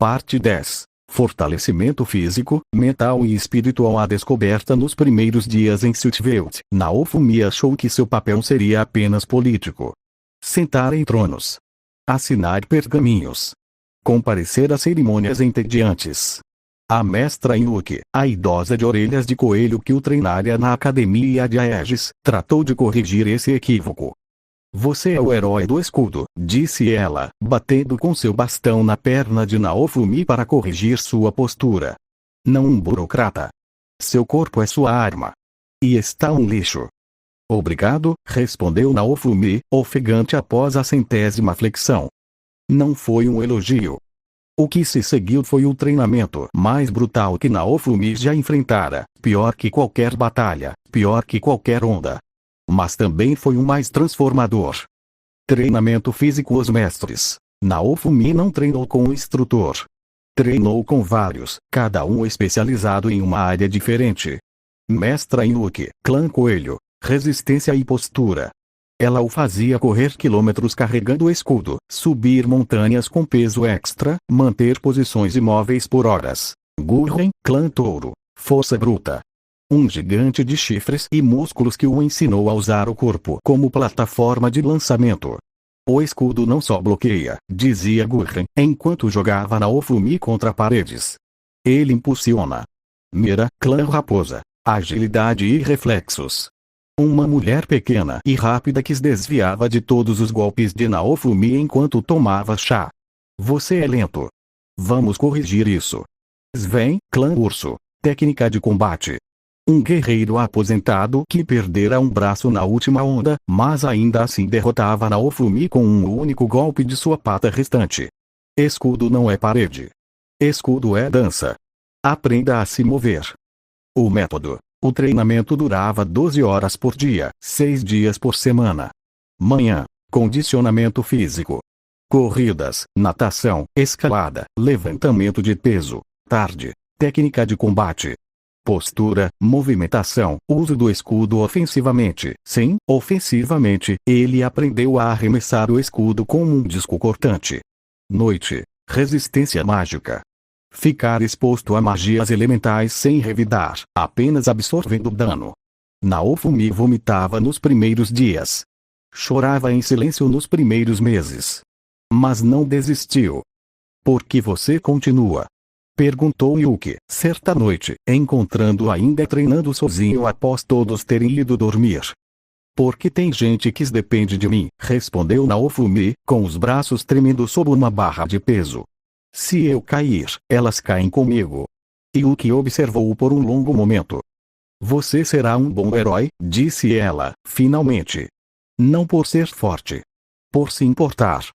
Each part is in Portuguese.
Parte 10. Fortalecimento físico, mental e espiritual. A descoberta nos primeiros dias em Sutveld. Naofumi achou que seu papel seria apenas político. Sentar em tronos. Assinar pergaminhos. Comparecer a cerimônias entediantes. A mestra Yuki, a idosa de orelhas de coelho que o treinara na academia de Aegis, tratou de corrigir esse equívoco. Você é o herói do escudo, disse ela, batendo com seu bastão na perna de Naofumi para corrigir sua postura. Não um burocrata. Seu corpo é sua arma. E está um lixo. Obrigado, respondeu Naofumi, ofegante após a 100ª flexão. Não foi um elogio. O que se seguiu foi o treinamento mais brutal que Naofumi já enfrentara, pior que qualquer batalha, pior que qualquer onda. Mas também foi o mais transformador. Treinamento físico. Os mestres. Naofumi não treinou com um instrutor. Treinou com vários, cada um especializado em uma área diferente. Mestra Yuki, clã coelho, resistência e postura. Ela o fazia correr quilômetros carregando o escudo, subir montanhas com peso extra, manter posições imóveis por horas. Gurren, clã touro, força bruta. Um gigante de chifres e músculos que o ensinou a usar o corpo como plataforma de lançamento. O escudo não só bloqueia, dizia Gurren, enquanto jogava Naofumi contra paredes. Ele impulsiona. Mira, clã raposa, agilidade e reflexos. Uma mulher pequena e rápida que se desviava de todos os golpes de Naofumi enquanto tomava chá. Você é lento. Vamos corrigir isso. Sven, clã urso, técnica de combate. Um guerreiro aposentado que perdera um braço na última onda, mas ainda assim derrotava Naofumi com um único golpe de sua pata restante. Escudo não é parede. Escudo é dança. Aprenda a se mover. O método. O treinamento durava 12 horas por dia, 6 dias por semana. Manhã, condicionamento físico. Corridas, natação, escalada, levantamento de peso. Tarde, técnica de combate. Postura, movimentação, uso do escudo ofensivamente. Sim, ofensivamente, ele aprendeu a arremessar o escudo como um disco cortante. Noite, resistência mágica. Ficar exposto a magias elementais sem revidar, apenas absorvendo dano. Naofumi vomitava nos primeiros dias. Chorava em silêncio nos primeiros meses. Mas não desistiu. Por que você continua? Perguntou Yuki, certa noite, encontrando-o ainda treinando sozinho após todos terem ido dormir. Porque tem gente que depende de mim, respondeu Naofumi, com os braços tremendo sob uma barra de peso. Se eu cair, elas caem comigo. Yuki observou-o por um longo momento. Você será um bom herói, disse ela, finalmente. Não por ser forte. Por se importar.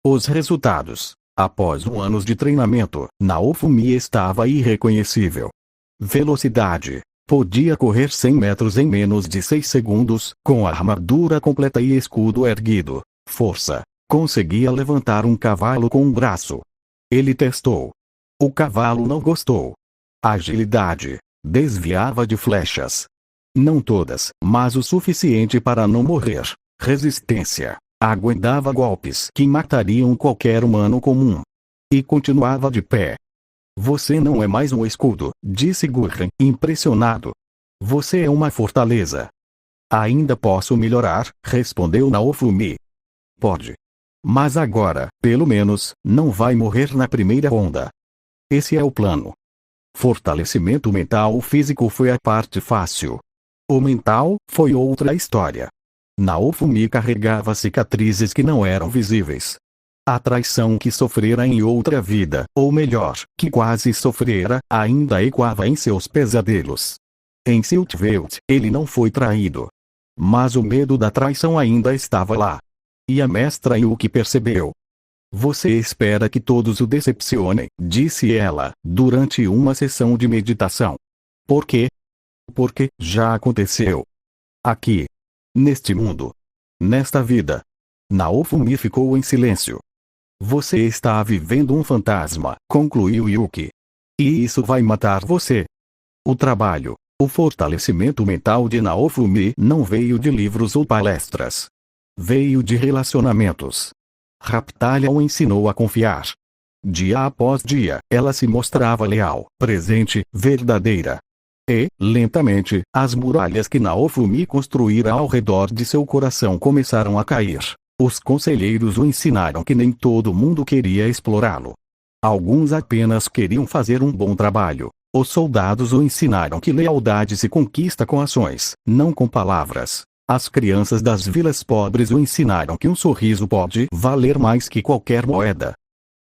Os resultados. Após anos de treinamento, Naofumi estava irreconhecível. Velocidade. Podia correr 100 metros em menos de 6 segundos, com armadura completa e escudo erguido. Força. Conseguia levantar um cavalo com um braço. Ele testou. O cavalo não gostou. Agilidade. Desviava de flechas. Não todas, mas o suficiente para não morrer. Resistência. Aguentava golpes que matariam qualquer humano comum. E continuava de pé. Você não é mais um escudo, disse Gurren, impressionado. Você é uma fortaleza. Ainda posso melhorar, respondeu Naofumi. Pode. Mas agora, pelo menos, não vai morrer na primeira onda. Esse é o plano. Fortalecimento mental. O físico foi a parte fácil. O mental foi outra história. Naofumi carregava cicatrizes que não eram visíveis. A traição que sofrera em outra vida, ou melhor, que quase sofrera, ainda ecoava em seus pesadelos. Em Sutveld, ele não foi traído. Mas o medo da traição ainda estava lá. E a mestra Yuki percebeu. Você espera que todos o decepcionem, disse ela, durante uma sessão de meditação. Por quê? Porque já aconteceu. Aqui. Neste mundo. Nesta vida. Naofumi ficou em silêncio. Você está vivendo um fantasma, concluiu Yuki. E isso vai matar você. O trabalho, o fortalecimento mental de Naofumi não veio de livros ou palestras. Veio de relacionamentos. Raptalia o ensinou a confiar. Dia após dia, ela se mostrava leal, presente, verdadeira. E, lentamente, as muralhas que Naofumi construíra ao redor de seu coração começaram a cair. Os conselheiros o ensinaram que nem todo mundo queria explorá-lo. Alguns apenas queriam fazer um bom trabalho. Os soldados o ensinaram que lealdade se conquista com ações, não com palavras. As crianças das vilas pobres o ensinaram que um sorriso pode valer mais que qualquer moeda.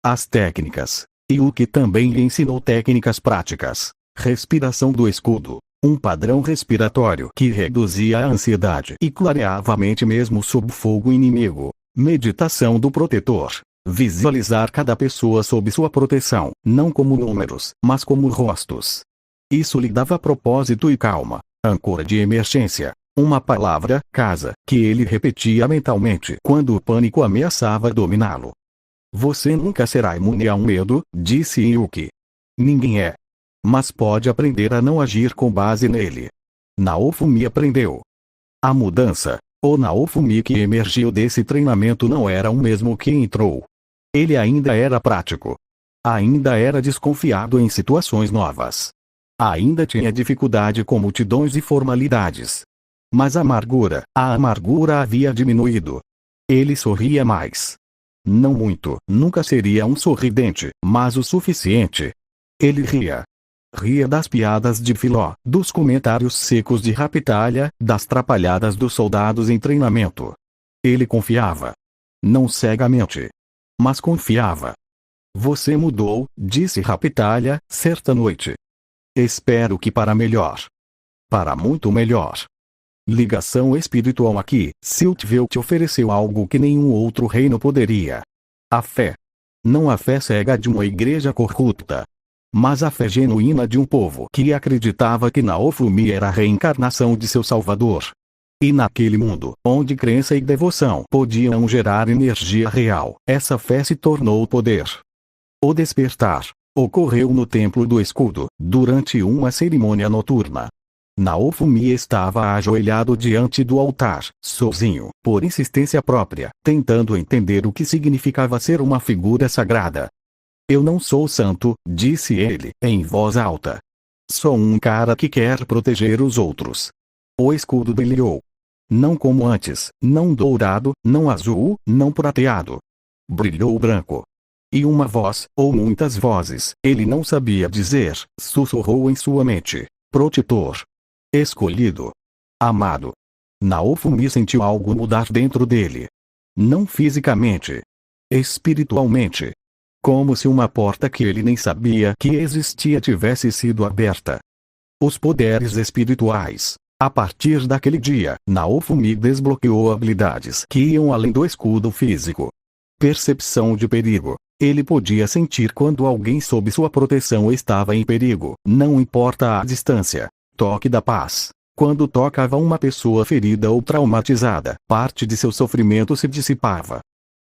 As técnicas. E o que também lhe ensinou técnicas práticas. Respiração do escudo. Um padrão respiratório que reduzia a ansiedade e clareava a mente mesmo sob fogo inimigo. Meditação do protetor. Visualizar cada pessoa sob sua proteção, não como números, mas como rostos. Isso lhe dava propósito e calma. Âncora de emergência. Uma palavra, casa, que ele repetia mentalmente quando o pânico ameaçava dominá-lo. Você nunca será imune a um medo, disse Yuki. Ninguém é. Mas pode aprender a não agir com base nele. Naofumi aprendeu. A mudança. O Naofumi que emergiu desse treinamento não era o mesmo que entrou. Ele ainda era prático. Ainda era desconfiado em situações novas. Ainda tinha dificuldade com multidões e formalidades. Mas a amargura havia diminuído. Ele sorria mais. Não muito, nunca seria um sorridente, mas o suficiente. Ele ria. Ria das piadas de Filó, dos comentários secos de Rapitalha, das trapalhadas dos soldados em treinamento. Ele confiava. Não cegamente. Mas confiava. Você mudou, disse Rapitalha, certa noite. Espero que para melhor. Para muito melhor. Ligação espiritual aqui, Siltville te ofereceu algo que nenhum outro reino poderia. A fé. Não a fé cega de uma igreja corrupta. Mas a fé genuína de um povo que acreditava que Naofumi era a reencarnação de seu Salvador. E naquele mundo, onde crença e devoção podiam gerar energia real, essa fé se tornou poder. O despertar ocorreu no Templo do Escudo, durante uma cerimônia noturna. Naofumi estava ajoelhado diante do altar, sozinho, por insistência própria, tentando entender o que significava ser uma figura sagrada. Eu não sou santo, disse ele, em voz alta. Sou um cara que quer proteger os outros. O escudo brilhou. Não como antes, não dourado, não azul, não prateado. Brilhou branco. E uma voz, ou muitas vozes, ele não sabia dizer, sussurrou em sua mente. Protetor. Escolhido. Amado. Naofumi sentiu algo mudar dentro dele. Não fisicamente. Espiritualmente. Como se uma porta que ele nem sabia que existia tivesse sido aberta. Os poderes espirituais. A partir daquele dia, Naofumi desbloqueou habilidades que iam além do escudo físico. Percepção de perigo. Ele podia sentir quando alguém sob sua proteção estava em perigo, não importa a distância. Toque da paz. Quando tocava uma pessoa ferida ou traumatizada, parte de seu sofrimento se dissipava.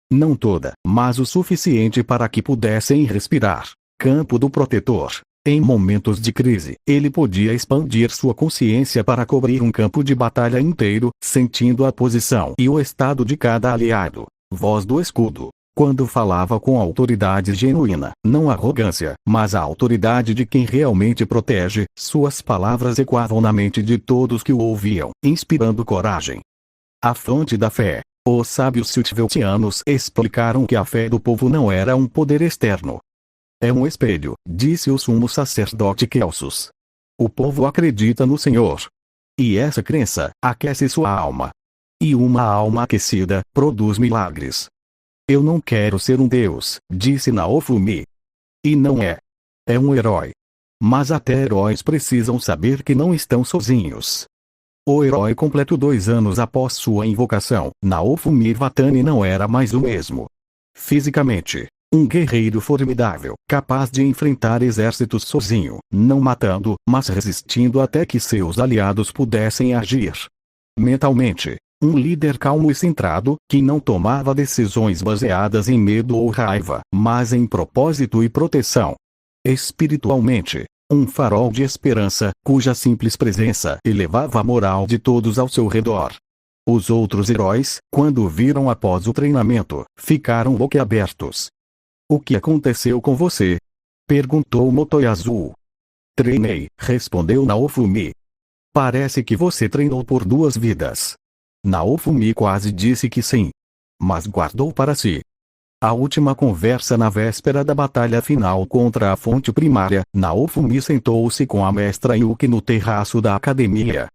Não toda, mas o suficiente para que pudessem respirar. Campo do protetor. Em momentos de crise, ele podia expandir sua consciência para cobrir um campo de batalha inteiro, sentindo a posição e o estado de cada aliado. Voz do escudo. Quando falava com autoridade genuína, não arrogância, mas a autoridade de quem realmente protege, suas palavras ecoavam na mente de todos que o ouviam, inspirando coragem. A fonte da fé. Os sábios Siltveltianos explicaram que a fé do povo não era um poder externo. É um espelho, disse o sumo sacerdote Kelsus. O povo acredita no Senhor. E essa crença aquece sua alma. E uma alma aquecida produz milagres. Eu não quero ser um deus, disse Naofumi. E não é. É um herói. Mas até heróis precisam saber que não estão sozinhos. O herói completou 2 anos após sua invocação. Naofumi Vatani não era mais o mesmo. Fisicamente, um guerreiro formidável, capaz de enfrentar exércitos sozinho, não matando, mas resistindo até que seus aliados pudessem agir. Mentalmente, um líder calmo e centrado, que não tomava decisões baseadas em medo ou raiva, mas em propósito e proteção. Espiritualmente, um farol de esperança, cuja simples presença elevava a moral de todos ao seu redor. Os outros heróis, quando o viram após o treinamento, ficaram boquiabertos. O que aconteceu com você? Perguntou Motoyasu. Treinei, respondeu Naofumi. Parece que você treinou por 2 vidas. Naofumi quase disse que sim. Mas guardou para si. A última conversa na véspera da batalha final contra a fonte primária, Naofumi sentou-se com a mestra Yuki no terraço da academia.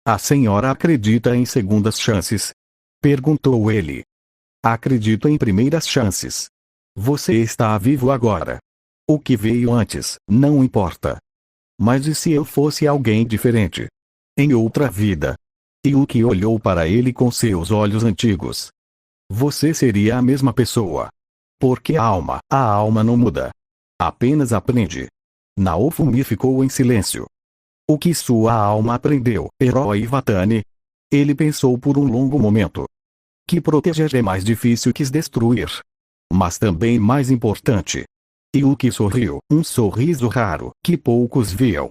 A senhora acredita em segundas chances? Perguntou ele. Acredito em primeiras chances. Você está vivo agora. O que veio antes, não importa. Mas e se eu fosse alguém diferente? Em outra vida? Yuki olhou para ele com seus olhos antigos. Você seria a mesma pessoa. Porque a alma não muda. Apenas aprende. Naofumi ficou em silêncio. O que sua alma aprendeu, herói Iwatani? Ele pensou por um longo momento. Que proteger é mais difícil que destruir. Mas também mais importante. Yuki sorriu, um sorriso raro, que poucos viam.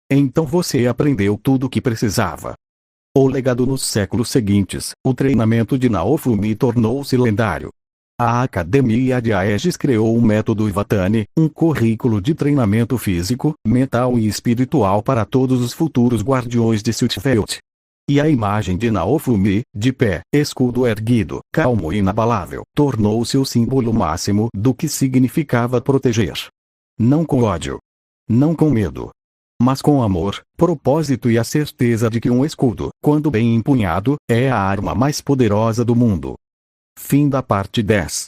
Então você aprendeu tudo o que precisava. O legado nos séculos seguintes, o treinamento de Naofumi tornou-se lendário. A Academia de Aegis criou o método Iwatani, um currículo de treinamento físico, mental e espiritual para todos os futuros guardiões de Siltveld. E a imagem de Naofumi, de pé, escudo erguido, calmo e inabalável, tornou-se o símbolo máximo do que significava proteger. Não com ódio. Não com medo. Mas com amor, propósito e a certeza de que um escudo, quando bem empunhado, é a arma mais poderosa do mundo. Fim da parte 10.